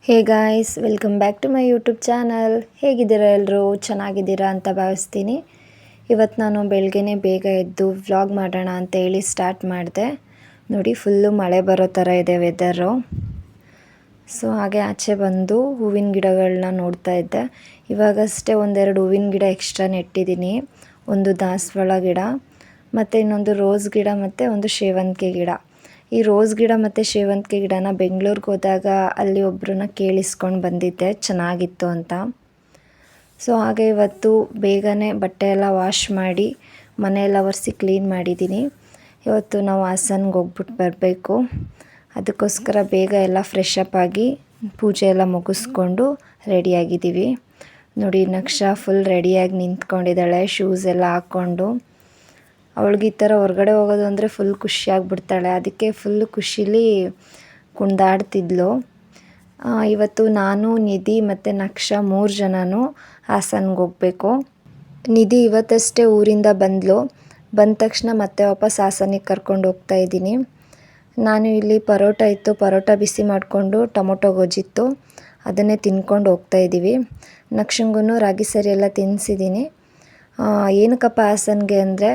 Hey guys, welcome back to my YouTube channel. ಹೇಗಿದ್ದೀರಾ ಎಲ್ಲರೂ? ಚೆನ್ನಾಗಿದ್ದೀರಾ ಅಂತ ಭಾವಿಸ್ತೀನಿ. ಇವತ್ತು ನಾನು ಬೆಳಗ್ಗೆನೇ ಬೇಗ ಎದ್ದು ವ್ಲಾಗ್ ಮಾಡೋಣ ಅಂತ ಹೇಳಿ ಸ್ಟಾರ್ಟ್ ಮಾಡಿದೆ. ನೋಡಿ, ಫುಲ್ಲು ಮಳೆ ಬರೋ ಥರ ಇದೆ ವೆದರು. ಸೊ ಹಾಗೆ ಆಚೆ ಬಂದು ಹೂವಿನ ಗಿಡಗಳನ್ನ ನೋಡ್ತಾ ಇದ್ದೆ. ಇವಾಗಷ್ಟೇ ಒಂದೆರಡು ಹೂವಿನ ಗಿಡ ಎಕ್ಸ್ಟ್ರಾ ನೆಟ್ಟಿದ್ದೀನಿ. ಒಂದು ದಾಸವಾಳ ಗಿಡ ಮತ್ತು ಇನ್ನೊಂದು ರೋಸ್ ಗಿಡ ಮತ್ತು ಒಂದು ಸೇವಂತಿಗೆ ಗಿಡ. ಈ ರೋಸ್ ಗಿಡ ಮತ್ತು ಸೇವಂತಿಗೆ ಗಿಡನ ಬೆಂಗಳೂರಿಗೆ ಹೋದಾಗ ಅಲ್ಲಿ ಒಬ್ಬರನ್ನ ಕೇಳಿಸ್ಕೊಂಡು ಬಂದಿದ್ದೆ, ಚೆನ್ನಾಗಿತ್ತು ಅಂತ. ಸೊ ಹಾಗೆ ಇವತ್ತು ಬೇಗನೆ ಬಟ್ಟೆ ಎಲ್ಲ ವಾಶ್ ಮಾಡಿ ಮನೆಯೆಲ್ಲ ಒರೆಸಿ ಕ್ಲೀನ್ ಮಾಡಿದ್ದೀನಿ. ಇವತ್ತು ನಾವು ಹಾಸನ್ಗೆ ಹೋಗ್ಬಿಟ್ಟು ಬರಬೇಕು. ಅದಕ್ಕೋಸ್ಕರ ಬೇಗ ಎಲ್ಲ ಫ್ರೆಶ್ ಅಪ್ ಆಗಿ ಪೂಜೆ ಎಲ್ಲ ಮುಗಿಸ್ಕೊಂಡು ರೆಡಿಯಾಗಿದ್ದೀವಿ. ನೋಡಿ, ನಕ್ಷಾ ಫುಲ್ ರೆಡಿಯಾಗಿ ನಿಂತ್ಕೊಂಡಿದ್ದಾಳೆ, ಶೂಸ್ ಎಲ್ಲ ಹಾಕ್ಕೊಂಡು. ಅವಳಿಗೆ ಈ ಥರ ಹೊರಗಡೆ ಹೋಗೋದು ಅಂದರೆ ಫುಲ್ ಖುಷಿಯಾಗಿಬಿಡ್ತಾಳೆ. ಅದಕ್ಕೆ ಫುಲ್ ಖುಷಿಲಿ ಕುಣಿದಾಡ್ತಿದ್ಲು. ಇವತ್ತು ನಾನು, ನಿಧಿ ಮತ್ತು ನಕ್ಷಾ 3 ಜನನೂ ಹಾಸನ್ಗೆ ಹೋಗಬೇಕು. ನಿಧಿ ಇವತ್ತಷ್ಟೇ ಊರಿಂದ ಬಂದಳು. ಬಂದ ತಕ್ಷಣ ಮತ್ತೆ ವಾಪಸ್ ಹಾಸನಿಗೆ ಕರ್ಕೊಂಡು ಹೋಗ್ತಾ ಇದ್ದೀನಿ. ನಾನು ಇಲ್ಲಿ ಪರೋಟ ಇತ್ತು, ಪರೋಟ ಬಿಸಿ ಮಾಡಿಕೊಂಡು ಟೊಮೊಟೊ ಗೊಜ್ಜಿತ್ತು, ಅದನ್ನೇ ತಿನ್ಕೊಂಡು ಹೋಗ್ತಾ ಇದ್ದೀವಿ. ನಕ್ಷಂಗೂ ರಾಗಿ ಸರಿ ಎಲ್ಲ ತಿನ್ನಿಸಿದ್ದೀನಿ. ಏನಕ್ಕಪ್ಪ ಹಾಸನ್ಗೆ ಅಂದರೆ,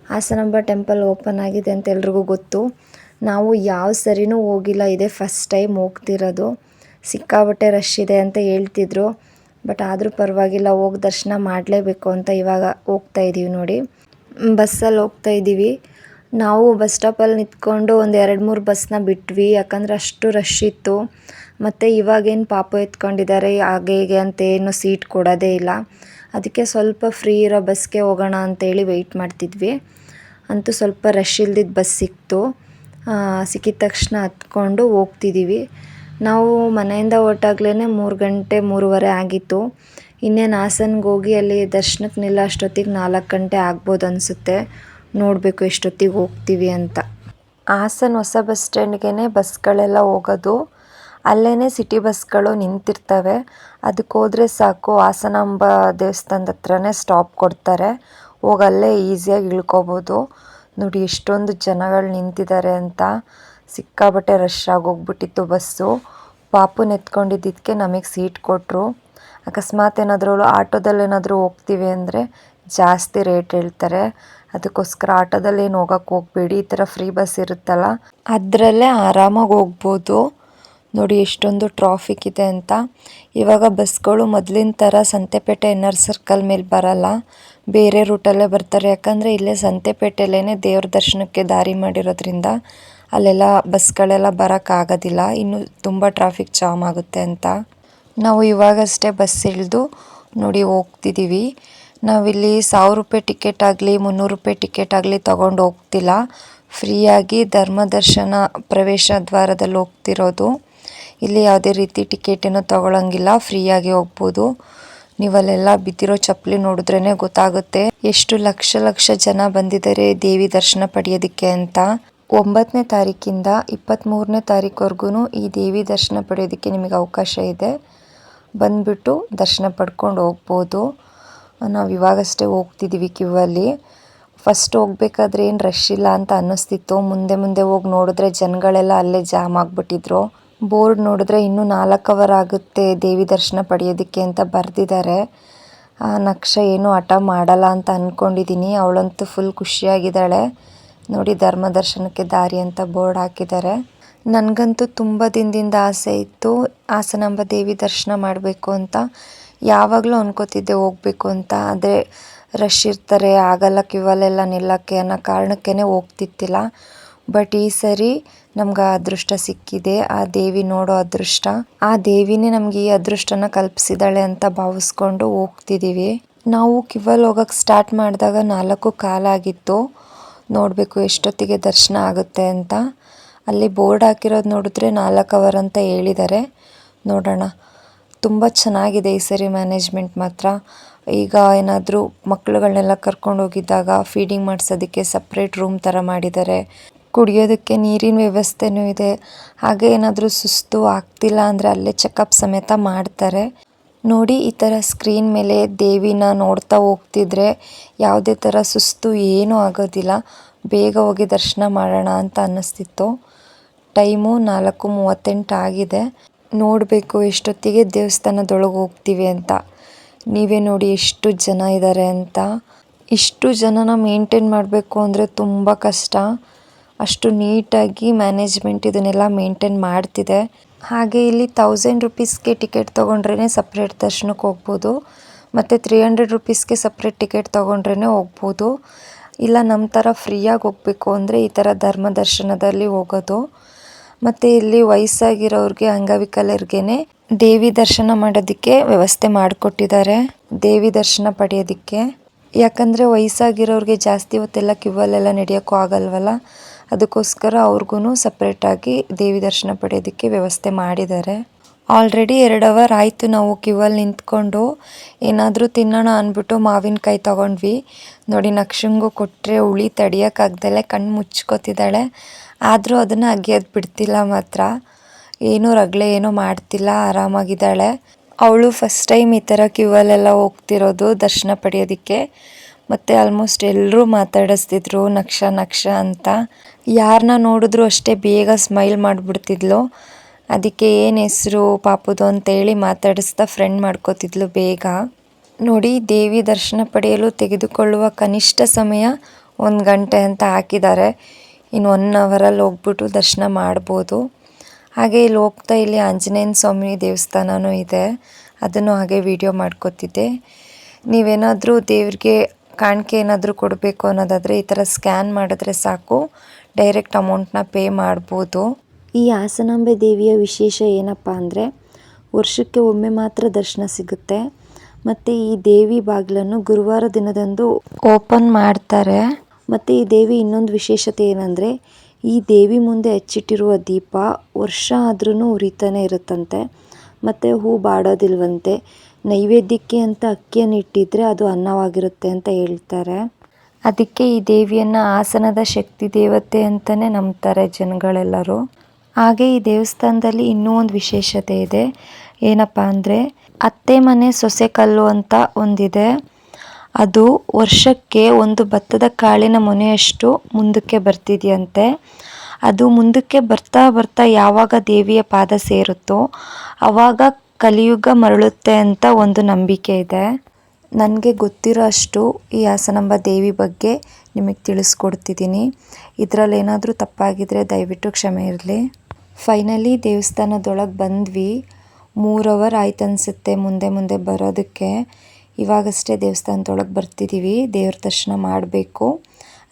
ಹಾಸನಾಂಬ ಟೆಂಪಲ್ ಓಪನ್ ಆಗಿದೆ ಅಂತ ಎಲ್ರಿಗೂ ಗೊತ್ತು. ನಾವು ಯಾವ ಸರಿನೂ ಹೋಗಿಲ್ಲ, ಇದೇ ಫಸ್ಟ್ ಟೈಮ್ ಹೋಗ್ತಿರೋದು. ಸಿಕ್ಕಾಬಟ್ಟೆ ರಶ್ ಇದೆ ಅಂತ ಹೇಳ್ತಿದ್ರು, ಬಟ್ ಆದರೂ ಪರವಾಗಿಲ್ಲ, ಹೋಗಿ ದರ್ಶನ ಮಾಡಲೇಬೇಕು ಅಂತ ಇವಾಗ ಹೋಗ್ತಾ ಇದ್ದೀವಿ. ನೋಡಿ, ಬಸ್ಸಲ್ಲಿ ಹೋಗ್ತಾ ಇದ್ದೀವಿ. ನಾವು ಬಸ್ ಸ್ಟಾಪಲ್ಲಿ ನಿಂತ್ಕೊಂಡು ಒಂದು 2-3 ಬಸ್ನ ಬಿಟ್ವಿ, ಯಾಕಂದರೆ ಅಷ್ಟು ರಶ್ ಇತ್ತು. ಮತ್ತು ಇವಾಗೇನು ಪಾಪು ಎತ್ಕೊಂಡಿದ್ದಾರೆ ಹಾಗೆ ಹೀಗೆ ಅಂತ ಏನು ಸೀಟ್ ಕೊಡೋದೇ ಇಲ್ಲ. ಅದಕ್ಕೆ ಸ್ವಲ್ಪ ಫ್ರೀ ಇರೋ ಬಸ್ಗೆ ಹೋಗೋಣ ಅಂತೇಳಿ ವೆಯ್ಟ್ ಮಾಡ್ತಿದ್ವಿ. ಅಂತೂ ಸ್ವಲ್ಪ ರಶ್ ಇಲ್ದಿದ್ದ ಬಸ್ ಸಿಕ್ತು. ಸಿಕ್ಕಿದ ತಕ್ಷಣ ಹತ್ಕೊಂಡು ಹೋಗ್ತಿದ್ದೀವಿ. ನಾವು ಮನೆಯಿಂದ ಹೊರಟಾಗ್ಲೇ 3 ಗಂಟೆ 3:15 ಆಗಿತ್ತು. ಇನ್ನೇನು ಹಾಸನ್ಗೆ ಹೋಗಿ ಅಲ್ಲಿ ದರ್ಶನಕ್ಕೆ ನಿಲ್ಲ ಅಷ್ಟೊತ್ತಿಗೆ 4 ಗಂಟೆ ಆಗ್ಬೋದು ಅನಿಸುತ್ತೆ. ನೋಡಬೇಕು ಎಷ್ಟೊತ್ತಿಗೆ ಹೋಗ್ತೀವಿ ಅಂತ. ಹಾಸನ ಹೊಸ ಬಸ್ ಸ್ಟ್ಯಾಂಡ್ಗೆ ಬಸ್ಗಳೆಲ್ಲ ಹೋಗೋದು. ಅಲ್ಲೇ ಸಿಟಿ ಬಸ್ಗಳು ನಿಂತಿರ್ತವೆ. ಅದಕ್ಕೆ ಹೋದರೆ ಸಾಕು, ಹಾಸನಾಂಬ ದೇವಸ್ಥಾನದ ಹತ್ರನೇ ಸ್ಟಾಪ್ ಕೊಡ್ತಾರೆ. ಹೋಗಲ್ಲೇ ಈಸಿಯಾಗಿ ಇಳ್ಕೊಬೋದು. ನೋಡಿ ಎಷ್ಟೊಂದು ಜನಗಳು ನಿಂತಿದ್ದಾರೆ ಅಂತ. ಸಿಕ್ಕಾಬಟ್ಟೆ ರಶ್ ಆಗೋಗ್ಬಿಟ್ಟಿತ್ತು ಬಸ್ಸು. ಪಾಪುನ ಎತ್ಕೊಂಡಿದ್ದಕ್ಕೆ ನಮಗೆ ಸೀಟ್ ಕೊಟ್ಟರು. ಅಕಸ್ಮಾತ್ ಏನಾದರೂ ಆಟೋದಲ್ಲೇನಾದರೂ ಹೋಗ್ತೀವಿ ಅಂದರೆ ಜಾಸ್ತಿ ರೇಟ್ ಹೇಳ್ತಾರೆ. ಅದಕ್ಕೋಸ್ಕರ ಆಟೋದಲ್ಲಿ ಏನು ಹೋಗೋಕ್ಕೆ ಹೋಗಬೇಡಿ, ಈ ಥರ ಫ್ರೀ ಬಸ್ ಇರುತ್ತಲ್ಲ ಅದರಲ್ಲೇ ಆರಾಮಾಗಿ ಹೋಗ್ಬೋದು. ನೋಡಿ ಎಷ್ಟೊಂದು ಟ್ರಾಫಿಕ್ ಇದೆ ಅಂತ. ಇವಾಗ ಬಸ್ಗಳು ಮೊದಲಿನ ಥರ ಸಂತೆಪೇಟೆ ಇನ್ನರ್ ಸರ್ಕಲ್ ಮೇಲೆ ಬರಲ್ಲ, ಬೇರೆ ರೂಟಲ್ಲೇ ಬರ್ತಾರೆ. ಯಾಕಂದರೆ ಇಲ್ಲೇ ಸಂತೆಪೇಟೆಲ್ಲೇ ದೇವ್ರ ದರ್ಶನಕ್ಕೆ ದಾರಿ ಮಾಡಿರೋದ್ರಿಂದ ಅಲ್ಲೆಲ್ಲ ಬಸ್ಗಳೆಲ್ಲ ಬರೋಕ್ಕಾಗೋದಿಲ್ಲ, ಇನ್ನು ತುಂಬ ಟ್ರಾಫಿಕ್ ಜಾಮ್ ಆಗುತ್ತೆ ಅಂತ. ನಾವು ಇವಾಗಷ್ಟೇ ಬಸ್ ಇಳಿದು ನೋಡಿ ಹೋಗ್ತಿದ್ದೀವಿ. ನಾವಿಲ್ಲಿ 1000 ರೂಪಾಯಿ ಟಿಕೆಟ್ ಆಗಲಿ 300 ರೂಪಾಯಿ ಟಿಕೆಟ್ ಆಗಲಿ ತೊಗೊಂಡು ಹೋಗ್ತಿಲ್ಲ. ಫ್ರೀಯಾಗಿ ಧರ್ಮದರ್ಶನ ಪ್ರವೇಶ ದ್ವಾರದಲ್ಲಿ ಹೋಗ್ತಿರೋದು. ಇಲ್ಲಿ ಯಾವುದೇ ರೀತಿ ಟಿಕೆಟೇನೂ ತೊಗೊಳಂಗಿಲ್ಲ, ಫ್ರೀಯಾಗಿ ಹೋಗ್ಬೋದು. ನೀವಲ್ಲೆಲ್ಲ ಬಿದ್ದಿರೋ ಚಪ್ಪಲಿ ನೋಡಿದ್ರೇ ಗೊತ್ತಾಗುತ್ತೆ ಎಷ್ಟು ಲಕ್ಷ ಜನ ಬಂದಿದ್ದಾರೆ ದೇವಿ ದರ್ಶನ ಪಡೆಯೋದಕ್ಕೆ ಅಂತ. 9ನೇ ತಾರೀಕಿಂದ 23ನೇ ತಾರೀಕುವರೆಗೂ ಈ ದೇವಿ ದರ್ಶನ ಪಡೆಯೋದಕ್ಕೆ ನಿಮಗೆ ಅವಕಾಶ ಇದೆ. ಬಂದುಬಿಟ್ಟು ದರ್ಶನ ಪಡ್ಕೊಂಡು ಹೋಗ್ಬೋದು. ನಾವು ಇವಾಗಷ್ಟೇ ಹೋಗ್ತಿದ್ದೀವಿ ಕ್ಯೂವಲ್ಲಿ. ಫಸ್ಟ್ ಹೋಗ್ಬೇಕಾದ್ರೆ ಏನು ರಶ್ ಇಲ್ಲ ಅಂತ ಅನ್ನಿಸ್ತಿತ್ತು. ಮುಂದೆ ಹೋಗಿ ನೋಡಿದ್ರೆ ಜನಗಳೆಲ್ಲ ಅಲ್ಲೇ ಜಾಮ್ ಆಗಿಬಿಟ್ಟಿದ್ರು. ಬೋರ್ಡ್ ನೋಡಿದ್ರೆ ಇನ್ನೂ 4 ಅವರ್ ಆಗುತ್ತೆ ದೇವಿ ದರ್ಶನ ಪಡೆಯೋದಕ್ಕೆ ಅಂತ ಬರೆದಿದ್ದಾರೆ. ನಕ್ಷಾ ಏನೂ ಹಠ ಮಾಡಲ್ಲ ಅಂತ ಅಂದ್ಕೊಂಡಿದ್ದೀನಿ. ಅವಳಂತೂ ಫುಲ್ ಖುಷಿಯಾಗಿದ್ದಾಳೆ. ನೋಡಿ, ಧರ್ಮ ದರ್ಶನಕ್ಕೆ ದಾರಿ ಅಂತ ಬೋರ್ಡ್ ಹಾಕಿದ್ದಾರೆ. ನನಗಂತೂ ತುಂಬ ದಿನದಿಂದ ಆಸೆ ಇತ್ತು ಹಾಸನಾಂಬ ದೇವಿ ದರ್ಶನ ಮಾಡಬೇಕು ಅಂತ. ಯಾವಾಗಲೂ ಅನ್ಕೋತಿದ್ದೆ ಹೋಗಬೇಕು ಅಂತ, ಆದರೆ ರಶ್ ಇರ್ತಾರೆ, ಆಗಲ್ಲ ಕ್ಯೂವಲ್ಲೆಲ್ಲ ನಿಲ್ಲಕ್ಕೆ ಅನ್ನೋ ಕಾರಣಕ್ಕೇ ಹೋಗ್ತಿತ್ತಿಲ್ಲ. ಬಟ್ ಈ ಸರಿ ನಮ್ಗೆ ಆ ಅದೃಷ್ಟ ಸಿಕ್ಕಿದೆ, ಆ ದೇವಿ ನೋಡೋ ಅದೃಷ್ಟ. ಆ ದೇವಿನೇ ನಮ್ಗೆ ಈ ಅದೃಷ್ಟನ ಕಲ್ಪಿಸಿದಾಳೆ ಅಂತ ಭಾವಿಸ್ಕೊಂಡು ಹೋಗ್ತಿದ್ದೀವಿ. ನಾವು ಕ್ಯೂವಲ್ಲಿ ಹೋಗೋಕ್ಕೆ ಸ್ಟಾರ್ಟ್ ಮಾಡಿದಾಗ 4:15 ಆಗಿತ್ತು. ನೋಡಬೇಕು ಎಷ್ಟೊತ್ತಿಗೆ ದರ್ಶನ ಆಗುತ್ತೆ ಅಂತ. ಅಲ್ಲಿ ಬೋರ್ಡ್ ಹಾಕಿರೋದು ನೋಡಿದ್ರೆ 4 ಅವರ್ ಅಂತ ಹೇಳಿದ್ದಾರೆ. ನೋಡೋಣ. ತುಂಬ ಚೆನ್ನಾಗಿದೆ ಈ ಸರಿ ಮ್ಯಾನೇಜ್ಮೆಂಟ್ ಮಾತ್ರ. ಈಗ ಏನಾದರೂ ಮಕ್ಕಳುಗಳನ್ನೆಲ್ಲ ಕರ್ಕೊಂಡು ಹೋಗಿದ್ದಾಗ ಫೀಡಿಂಗ್ ಮಾಡಿಸೋದಕ್ಕೆ ಸಪ್ರೇಟ್ ರೂಮ್ ಥರ ಮಾಡಿದ್ದಾರೆ. ಕುಡಿಯೋದಕ್ಕೆ ನೀರಿನ ವ್ಯವಸ್ಥೆನೂ ಇದೆ. ಹಾಗೆ ಏನಾದರೂ ಸುಸ್ತು ಆಗ್ತಿಲ್ಲ ಅಂದರೆ ಅಲ್ಲೇ ಚೆಕಪ್ ಸಮೇತ ಮಾಡ್ತಾರೆ. ನೋಡಿ, ಈ ಥರ ಸ್ಕ್ರೀನ್ ಮೇಲೆ ದೇವಿನ ನೋಡ್ತಾ ಹೋಗ್ತಿದ್ರೆ ಯಾವುದೇ ಥರ ಸುಸ್ತು ಏನೂ ಆಗೋದಿಲ್ಲ. ಬೇಗ ಹೋಗಿ ದರ್ಶನ ಮಾಡೋಣ ಅಂತ ಅನ್ನಿಸ್ತಿತ್ತು. ಟೈಮು 4:38 ಆಗಿದೆ. ನೋಡಬೇಕು ಎಷ್ಟೊತ್ತಿಗೆ ದೇವಸ್ಥಾನದೊಳಗೆ ಹೋಗ್ತೀವಿ ಅಂತ. ನೀವೇ ನೋಡಿ ಎಷ್ಟು ಜನ ಇದ್ದಾರೆ ಅಂತ. ಇಷ್ಟು ಜನನ ಮೇಂಟೈನ್ ಮಾಡಬೇಕು ಅಂದರೆ ತುಂಬ ಕಷ್ಟ. ಅಷ್ಟು ನೀಟಾಗಿ ಮ್ಯಾನೇಜ್ಮೆಂಟ್ ಇದನ್ನೆಲ್ಲ ಮೇಂಟೈನ್ ಮಾಡ್ತಿದೆ. ಹಾಗೆ ಇಲ್ಲಿ 1000 ರುಪೀಸ್ಗೆ ಟಿಕೆಟ್ ತೊಗೊಂಡ್ರೇ ಸಪ್ರೇಟ್ ದರ್ಶನಕ್ಕೆ ಹೋಗ್ಬೋದು, ಮತ್ತು 300 ರುಪೀಸ್ಗೆ ಸಪ್ರೇಟ್ ಟಿಕೆಟ್ ತೊಗೊಂಡ್ರೇ ಹೋಗ್ಬೋದು. ಇಲ್ಲ ನಮ್ಮ ಥರ ಫ್ರೀಯಾಗಿ ಹೋಗಬೇಕು ಅಂದರೆ ಈ ಥರ ಧರ್ಮ ದರ್ಶನದಲ್ಲಿ ಹೋಗೋದು. ಮತ್ತು ಇಲ್ಲಿ ವಯಸ್ಸಾಗಿರೋರಿಗೆ, ಅಂಗವಿಕಲರಿಗೇ ದೇವಿ ದರ್ಶನ ಮಾಡೋದಕ್ಕೆ ವ್ಯವಸ್ಥೆ ಮಾಡಿಕೊಟ್ಟಿದ್ದಾರೆ, ದೇವಿ ದರ್ಶನ ಪಡೆಯೋದಕ್ಕೆ. ಯಾಕಂದರೆ ವಯಸ್ಸಾಗಿರೋರಿಗೆ ಜಾಸ್ತಿ ಹೊತ್ತೆಲ್ಲ ಕ್ಯೂವಲ್ಲೆಲ್ಲ ನಡೆಯೋಕ್ಕೂ ಆಗಲ್ವಲ್ಲ, ಅದಕ್ಕೋಸ್ಕರ ಅವ್ರಿಗೂ ಸಪ್ರೇಟಾಗಿ ದೇವಿ ದರ್ಶನ ಪಡೆಯೋದಕ್ಕೆ ವ್ಯವಸ್ಥೆ ಮಾಡಿದ್ದಾರೆ. ಆಲ್ರೆಡಿ 2 ಅವರ್ ಆಯಿತು ನಾವು ಕ್ಯೂವಲ್ಲಿ ನಿಂತ್ಕೊಂಡು. ಏನಾದರೂ ತಿನ್ನೋಣ ಅಂದ್ಬಿಟ್ಟು ಮಾವಿನಕಾಯಿ ತೊಗೊಂಡ್ವಿ. ನೋಡಿ ನಕ್ಷಂಗೂ ಕೊಟ್ಟರೆ ಹುಳಿ ತಡಿಯೋಕ್ಕಾಗ್ದಲೆ ಕಣ್ಣು ಮುಚ್ಕೋತಿದ್ದಾಳೆ. ಆದರೂ ಅದನ್ನು ಅಗಿಯೋದು ಬಿಡ್ತಿಲ್ಲ ಮಾತ್ರ. ಏನೂ ರಗಳೆ ಏನೂ ಮಾಡ್ತಿಲ್ಲ, ಆರಾಮಾಗಿದ್ದಾಳೆ. ಅವಳು ಫಸ್ಟ್ ಟೈಮ್ ಈ ಥರ ಕ್ಯೂವಲ್ಲೆಲ್ಲ ಹೋಗ್ತಿರೋದು ದರ್ಶನ ಪಡೆಯೋದಕ್ಕೆ. ಮತ್ತು ಆಲ್ಮೋಸ್ಟ್ ಎಲ್ಲರೂ ಮಾತಾಡಿಸ್ತಿದ್ರು ನಕ್ಷ ನಕ್ಷ ಅಂತ. ಯಾರನ್ನ ನೋಡಿದ್ರು ಅಷ್ಟೇ ಬೇಗ ಸ್ಮೈಲ್ ಮಾಡಿಬಿಡ್ತಿದ್ಲು. ಅದಕ್ಕೆ ಏನು ಹೆಸರು ಪಾಪುದು ಅಂತೇಳಿ ಮಾತಾಡಿಸ್ತಾ ಫ್ರೆಂಡ್ ಮಾಡ್ಕೋತಿದ್ಲು ಬೇಗ. ನೋಡಿ ದೇವಿ ದರ್ಶನ ಪಡೆಯಲು ತೆಗೆದುಕೊಳ್ಳುವ ಕನಿಷ್ಠ ಸಮಯ 1 ಗಂಟೆ ಅಂತ ಹಾಕಿದ್ದಾರೆ. ಇನ್ನು 1 ಅವರಲ್ಲಿ ಹೋಗ್ಬಿಟ್ಟು ದರ್ಶನ ಮಾಡ್ಬೋದು. ಹಾಗೆ ಇಲ್ಲಿ ಹೋಗ್ತಾ ಇಲ್ಲಿ ಆಂಜನೇಯ ಸ್ವಾಮಿ ದೇವಸ್ಥಾನವೂ ಇದೆ, ಅದನ್ನು ಹಾಗೆ ವಿಡಿಯೋ ಮಾಡ್ಕೋತಿದ್ದೆ. ನೀವೇನಾದರೂ ದೇವ್ರಿಗೆ ಕಾಣಿಕೆ ಏನಾದರೂ ಕೊಡಬೇಕು ಅನ್ನೋದಾದರೆ ಈ ಥರ ಸ್ಕ್ಯಾನ್ ಮಾಡಿದ್ರೆ ಸಾಕು, ಡೈರೆಕ್ಟ್ ಅಮೌಂಟ್ನ ಪೇ ಮಾಡ್ಬೋದು. ಈ ಹಾಸನಾಂಬೆ ದೇವಿಯ ವಿಶೇಷ ಏನಪ್ಪ ಅಂದರೆ ವರ್ಷಕ್ಕೆ ಒಮ್ಮೆ ಮಾತ್ರ ದರ್ಶನ ಸಿಗುತ್ತೆ. ಮತ್ತು ಈ ದೇವಿ ಬಾಗಿಲನ್ನು ಗುರುವಾರ ದಿನದಂದು ಓಪನ್ ಮಾಡ್ತಾರೆ. ಮತ್ತು ಈ ದೇವಿ ಇನ್ನೊಂದು ವಿಶೇಷತೆ ಏನಂದರೆ ಈ ದೇವಿ ಮುಂದೆ ಹಚ್ಚಿಟ್ಟಿರುವ ದೀಪ ವರ್ಷ ಆದ್ರೂ ಉರಿತಾನೆ ಇರುತ್ತಂತೆ. ಮತ್ತು ಹೂ ಬಾಡೋದಿಲ್ವಂತೆ. ನೈವೇದ್ಯಕ್ಕೆ ಅಂತ ಅಕ್ಕಿಯನ್ನು ಇಟ್ಟಿದ್ರೆ ಅದು ಅನ್ನವಾಗಿರುತ್ತೆ ಅಂತ ಹೇಳ್ತಾರೆ. ಅದಕ್ಕೆ ಈ ದೇವಿಯನ್ನು ಹಾಸನದ ಶಕ್ತಿ ದೇವತೆ ಅಂತಲೇ ನಂಬ್ತಾರೆ ಜನಗಳೆಲ್ಲರೂ. ಹಾಗೆ ಈ ದೇವಸ್ಥಾನದಲ್ಲಿ ಇನ್ನೂ ಒಂದು ವಿಶೇಷತೆ ಇದೆ. ಏನಪ್ಪ ಅಂದರೆ ಅತ್ತೆ ಮನೆ ಸೊಸೆ ಕಲ್ಲು ಅಂತ ಒಂದಿದೆ. ಅದು ವರ್ಷಕ್ಕೆ ಒಂದು ಭತ್ತದ ಕಾಳಿನ ಮೊನೆಯಷ್ಟು ಮುಂದಕ್ಕೆ ಬರ್ತಿದೆಯಂತೆ. ಅದು ಮುಂದಕ್ಕೆ ಬರ್ತಾ ಬರ್ತಾ ಯಾವಾಗ ದೇವಿಯ ಪಾದ ಸೇರುತ್ತೋ ಆವಾಗ ಕಲಿಯುಗ ಮರಳುತ್ತೆ ಅಂತ ಒಂದು ನಂಬಿಕೆ ಇದೆ. ನನಗೆ ಗೊತ್ತಿರೋ ಅಷ್ಟು ಈ ಹಾಸನಾಂಬ ದೇವಿ ಬಗ್ಗೆ ನಿಮಗೆ ತಿಳಿಸ್ಕೊಡ್ತಿದ್ದೀನಿ. ಇದರಲ್ಲಿ ಏನಾದರೂ ತಪ್ಪಾಗಿದ್ದರೆ ದಯವಿಟ್ಟು ಕ್ಷಮೆ ಇರಲಿ. ಫೈನಲಿ ದೇವಸ್ಥಾನದೊಳಗೆ ಬಂದ್ವಿ. 3 ಅವರ್ ಆಯ್ತು ಅನಿಸುತ್ತೆ ಮುಂದೆ ಬರೋದಕ್ಕೆ. ಇವಾಗಷ್ಟೇ ದೇವಸ್ಥಾನದೊಳಗೆ ಬರ್ತಿದ್ದೀವಿ, ದೇವ್ರ ದರ್ಶನ ಮಾಡಬೇಕು.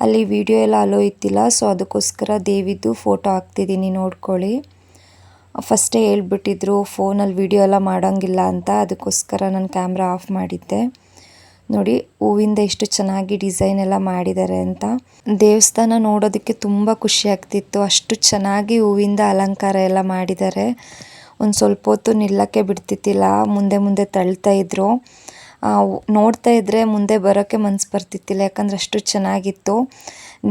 ಅಲ್ಲಿ ವಿಡಿಯೋ ಎಲ್ಲ ಅಲೋ ಇತ್ತಿಲ್ಲ, ಸೊ ಅದಕ್ಕೋಸ್ಕರ ದೇವಿದ್ದು ಫೋಟೋ ಹಾಕ್ತಿದ್ದೀನಿ ನೋಡ್ಕೊಳ್ಳಿ. ಫಸ್ಟೇ ಹೇಳ್ಬಿಟ್ಟಿದ್ರು ಫೋನಲ್ಲಿ ವಿಡಿಯೋ ಎಲ್ಲ ಮಾಡೋಂಗಿಲ್ಲ ಅಂತ, ಅದಕ್ಕೋಸ್ಕರ ನಾನು ಕ್ಯಾಮ್ರಾ ಆಫ್ ಮಾಡಿದ್ದೆ. ನೋಡಿ ಹೂವಿಂದ ಎಷ್ಟು ಚೆನ್ನಾಗಿ ಡಿಸೈನ್ ಎಲ್ಲ ಮಾಡಿದ್ದಾರೆ ಅಂತ. ದೇವಸ್ಥಾನ ನೋಡೋದಕ್ಕೆ ತುಂಬ ಖುಷಿ ಆಗ್ತಿತ್ತು, ಅಷ್ಟು ಚೆನ್ನಾಗಿ ಹೂವಿಂದ ಅಲಂಕಾರ ಎಲ್ಲ ಮಾಡಿದ್ದಾರೆ. ಒಂದು ಸ್ವಲ್ಪ ಹೊತ್ತು ನಿಲ್ಲಕ್ಕೆ ಬಿಡ್ತಿದ್ದಿಲ್ಲ, ಮುಂದೆ ತಳ್ತಾ ಇದ್ರು. ನೋಡ್ತಾ ಇದ್ದರೆ ಮುಂದೆ ಬರೋಕ್ಕೆ ಮನಸ್ಸು ಬರ್ತಿತ್ತಿಲ್ಲ, ಯಾಕಂದರೆ ಅಷ್ಟು ಚೆನ್ನಾಗಿತ್ತು.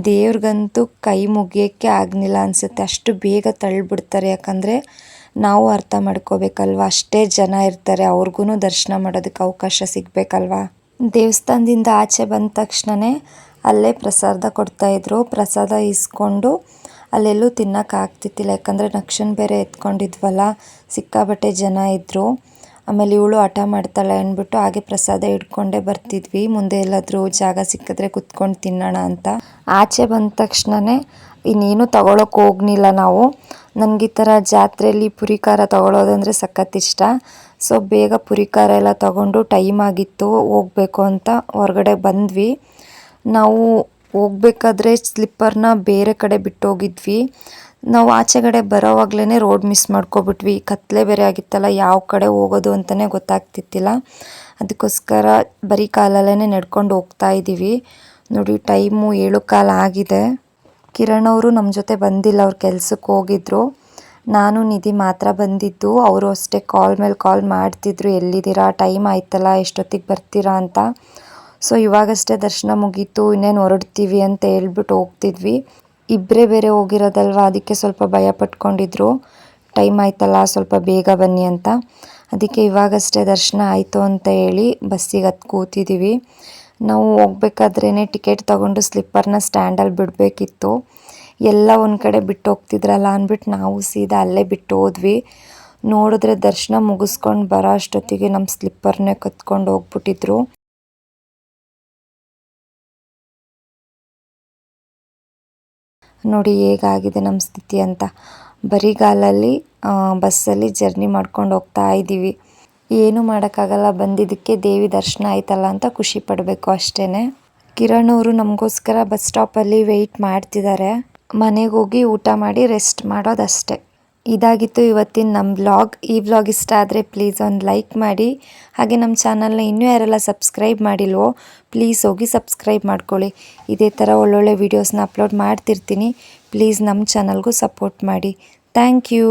ದೇವ್ರಿಗಂತೂ ಕೈ ಮುಗಿಯೋಕ್ಕೆ ಆಗಲಿಲ್ಲ ಅನಿಸುತ್ತೆ, ಅಷ್ಟು ಬೇಗ ತಳ್ಳಿಬಿಡ್ತಾರೆ. ಯಾಕಂದರೆ ನಾವು ಅರ್ಥ ಮಾಡ್ಕೋಬೇಕಲ್ವ, ಅಷ್ಟೇ ಜನ ಇರ್ತಾರೆ, ಅವ್ರಿಗೂ ದರ್ಶನ ಮಾಡೋದಕ್ಕೆ ಅವಕಾಶ ಸಿಗಬೇಕಲ್ವ. ದೇವಸ್ಥಾನದಿಂದ ಆಚೆ ಬಂದ ತಕ್ಷಣವೇ ಅಲ್ಲೇ ಪ್ರಸಾದ ಕೊಡ್ತಾಯಿದ್ರು. ಪ್ರಸಾದ ಇಸ್ಕೊಂಡು ಅಲ್ಲೆಲ್ಲೂ ತಿನ್ನೋಕೆ ಆಗ್ತಿತ್ತಿಲ್ಲ, ಯಾಕಂದರೆ ನಕ್ಷನ್ ಬೇರೆ ಎತ್ಕೊಂಡಿದ್ವಲ್ಲ, ಸಿಕ್ಕಾಬಟ್ಟೆ ಜನ ಇದ್ದರು. ಆಮೇಲೆ ಇವಳು ಹಠ ಮಾಡ್ತಾಳೆ ಅಂದ್ಬಿಟ್ಟು ಹಾಗೆ ಪ್ರಸಾದ ಹಿಡ್ಕೊಂಡೇ ಬರ್ತಿದ್ವಿ. ಮುಂದೆ ಎಲ್ಲಾದರೂ ಜಾಗ ಸಿಕ್ಕಿದ್ರೆ ಕುತ್ಕೊಂಡು ತಿನ್ನೋಣ ಅಂತ. ಆಚೆ ಬಂದ ತಕ್ಷಣವೇ ಇನ್ನೇನು ತಗೊಳಕ್ಕೆ ಹೋಗಲಿಲ್ಲ ನಾವು. ನನಗೆ ಈ ಥರ ಜಾತ್ರೆಯಲ್ಲಿ ಪುರಿ ಖಾರ ತೊಗೊಳೋದಂದರೆ ಸಖತ್ ಇಷ್ಟ. ಸೊ ಬೇಗ ಪುರಿ ಖಾರ ಎಲ್ಲ ತೊಗೊಂಡು ಟೈಮ್ ಆಗಿತ್ತು ಹೋಗಬೇಕು ಅಂತ ಹೊರಗಡೆ ಬಂದ್ವಿ. ನಾವು ಹೋಗ್ಬೇಕಾದ್ರೆ ಸ್ಲಿಪ್ಪರ್ನ ಬೇರೆ ಕಡೆ ಬಿಟ್ಟು ಹೋಗಿದ್ವಿ. ನಾವು ಆಚೆಗಡೆ ಬರೋವಾಗ್ಲೇ ರೋಡ್ ಮಿಸ್ ಮಾಡ್ಕೊಬಿಟ್ವಿ. ಕತ್ಲೆ ಬೇರೆ ಆಗಿತ್ತಲ್ಲ, ಯಾವ ಕಡೆ ಹೋಗೋದು ಅಂತಲೇ ಗೊತ್ತಾಗ್ತಿತ್ತಿಲ್ಲ. ಅದಕ್ಕೋಸ್ಕರ ಬರೀ ಕಾಲಲ್ಲೇ ನಡ್ಕೊಂಡು ಹೋಗ್ತಾ ಇದ್ದೀವಿ. ನೋಡಿ ಟೈಮು 7:15 ಆಗಿದೆ. ಕಿರಣ್ ಅವರು ನಮ್ಮ ಜೊತೆ ಬಂದಿಲ್ಲ, ಅವ್ರು ಕೆಲ್ಸಕ್ಕೆ ಹೋಗಿದ್ರು. ನಾನು ನಿಧಿ ಮಾತ್ರ ಬಂದಿದ್ದು. ಅವರು ಅಷ್ಟೇ ಕಾಲ್ ಮೇಲೆ ಕಾಲ್ ಮಾಡ್ತಿದ್ರು, ಎಲ್ಲಿದ್ದೀರಾ, ಟೈಮ್ ಆಯ್ತಲ್ಲ, ಎಷ್ಟೊತ್ತಿಗೆ ಬರ್ತೀರಾ ಅಂತ. ಸೊ ಇವಾಗಷ್ಟೇ ದರ್ಶನ ಮುಗೀತು, ಇನ್ನೇನು ಹೊರಡ್ತೀವಿ ಅಂತ ಹೇಳ್ಬಿಟ್ಟು ಹೋಗ್ತಿದ್ವಿ. ಇಬ್ಬರೇ ಬೇರೆ ಹೋಗಿರೋದಲ್ವ, ಅದಕ್ಕೆ ಸ್ವಲ್ಪ ಭಯ ಪಟ್ಕೊಂಡಿದ್ರು. ಟೈಮ್ ಆಯ್ತಲ್ಲ, ಸ್ವಲ್ಪ ಬೇಗ ಬನ್ನಿ ಅಂತ. ಅದಕ್ಕೆ ಇವಾಗಷ್ಟೇ ದರ್ಶನ ಆಯಿತು ಅಂತ ಹೇಳಿ ಬಸ್ಸಿಗೆ ಹತ್ತಿ ಕೂತಿದ್ದೀವಿ. ನಾವು ಹೋಗ್ಬೇಕಾದ್ರೇ ಟಿಕೆಟ್ ತೊಗೊಂಡು ಸ್ಲಿಪ್ಪರ್ನ ಸ್ಟ್ಯಾಂಡಲ್ಲಿ ಬಿಡಬೇಕಿತ್ತು. ಎಲ್ಲ ಒಂದು ಕಡೆ ಬಿಟ್ಟು ಹೋಗ್ತಿದ್ರಲ್ಲ ಅಂದ್ಬಿಟ್ಟು ನಾವು ಸೀದಾ ಅಲ್ಲೇ ಬಿಟ್ಟು ಹೋದ್ವಿ. ನೋಡಿದ್ರೆ ದರ್ಶನ ಮುಗಿಸ್ಕೊಂಡು ಬರೋ ಅಷ್ಟೊತ್ತಿಗೆ ನಮ್ಮ ಸ್ಲಿಪ್ಪರ್ನೇ ಕತ್ಕೊಂಡು ಹೋಗ್ಬಿಟ್ಟಿದ್ರು. ನೋಡಿ ಹೇಗಾಗಿದೆ ನಮ್ಮ ಸ್ಥಿತಿ ಅಂತ. ಬರಿಗಾಲಲ್ಲಿ ಬಸ್ಸಲ್ಲಿ ಜರ್ನಿ ಮಾಡ್ಕೊಂಡು ಹೋಗ್ತಾ ಇದ್ದೀವಿ. ಏನು ಮಾಡೋಕ್ಕಾಗಲ್ಲ, ಬಂದಿದ್ದಕ್ಕೆ ದೇವಿ ದರ್ಶನ ಆಯ್ತಲ್ಲ ಅಂತ ಖುಷಿ ಪಡಬೇಕು ಅಷ್ಟೇ. ಕಿರಣ್ ಅವರು ನಮಗೋಸ್ಕರ ಬಸ್ ಸ್ಟಾಪಲ್ಲಿ ವೆಯ್ಟ್ ಮಾಡ್ತಿದ್ದಾರೆ. ಮನೆಗೆ ಹೋಗಿ ಊಟ ಮಾಡಿ ರೆಸ್ಟ್ ಮಾಡೋದಷ್ಟೇ. ಇದಾಗಿತ್ತು ಇವತ್ತಿನ ನಮ್ಮ ವ್ಲಾಗ್. ಈ ವ್ಲಾಗ್ ಇಷ್ಟ ಆದರೆ ಪ್ಲೀಸ್ ಒಂದು ಲೈಕ್ ಮಾಡಿ. ಹಾಗೆ ನಮ್ಮ ಚಾನಲ್ನ ಇನ್ನೂ ಯಾರೆಲ್ಲ ಸಬ್ಸ್ಕ್ರೈಬ್ ಮಾಡಿಲ್ವೋ ಪ್ಲೀಸ್ ಹೋಗಿ ಸಬ್ಸ್ಕ್ರೈಬ್ ಮಾಡ್ಕೊಳ್ಳಿ. ಇದೇ ಥರ ಒಳ್ಳೊಳ್ಳೆ ವೀಡಿಯೋಸ್ನ ಅಪ್ಲೋಡ್ ಮಾಡ್ತಿರ್ತೀನಿ. ಪ್ಲೀಸ್ ನಮ್ಮ ಚಾನಲ್ಗೂ ಸಪೋರ್ಟ್ ಮಾಡಿ. Thank you.